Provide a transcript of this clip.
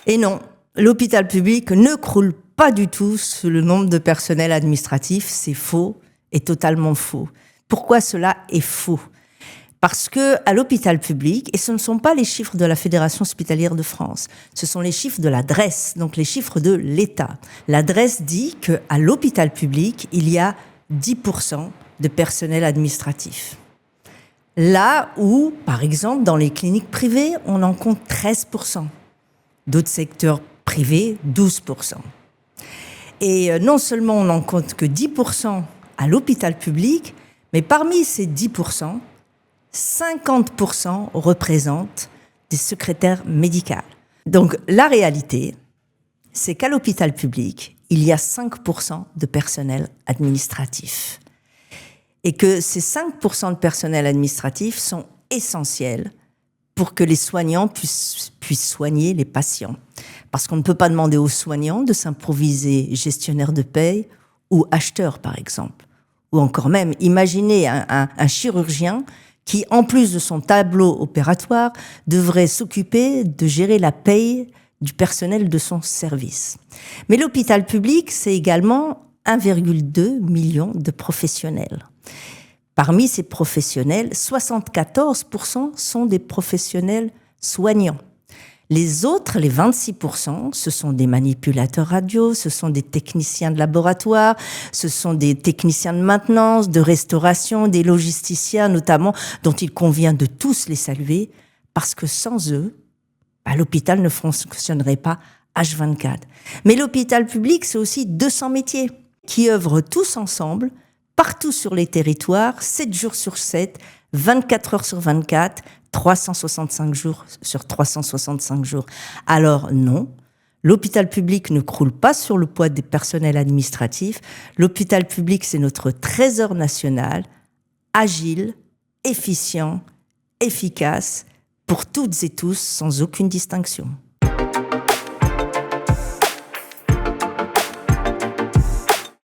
Et non, l'hôpital public ne croule pas du tout sous le nombre de personnel administratif. C'est faux et totalement faux. Pourquoi cela est faux ? Parce que à l'hôpital public, et ce ne sont pas les chiffres de la Fédération hospitalière de France, ce sont les chiffres de la DRES, donc les chiffres de l'État. La DRES dit qu'à l'hôpital public, il y a 10% de personnel administratif. Là où, par exemple, dans les cliniques privées, on en compte 13%. D'autres secteurs privés, 12%. Et non seulement on n'en compte que 10% à l'hôpital public, mais parmi ces 10%, 50% représentent des secrétaires médicales. Donc la réalité, c'est qu'à l'hôpital public, il y a 5% de personnel administratif. Et que ces 5% de personnel administratif sont essentiels pour que les soignants puissent soigner les patients. Parce qu'on ne peut pas demander aux soignants de s'improviser gestionnaire de paye ou acheteur, par exemple. Ou encore même, imaginez un chirurgien qui, en plus de son tableau opératoire, devrait s'occuper de gérer la paye du personnel de son service. Mais l'hôpital public, c'est également 1,2 million de professionnels. Parmi ces professionnels, 74% sont des professionnels soignants. Les autres, les 26%, ce sont des manipulateurs radio, ce sont des techniciens de laboratoire, ce sont des techniciens de maintenance, de restauration, des logisticiens notamment, dont il convient de tous les saluer, parce que sans eux, l'hôpital ne fonctionnerait pas H24. Mais l'hôpital public, c'est aussi 200 métiers qui œuvrent tous ensemble, partout sur les territoires, 7 jours sur 7, 24 heures sur 24, 365 jours sur 365 jours. Alors non, l'hôpital public ne croule pas sur le poids des personnels administratifs. L'hôpital public, c'est notre trésor national, agile, efficient, efficace, pour toutes et tous, sans aucune distinction.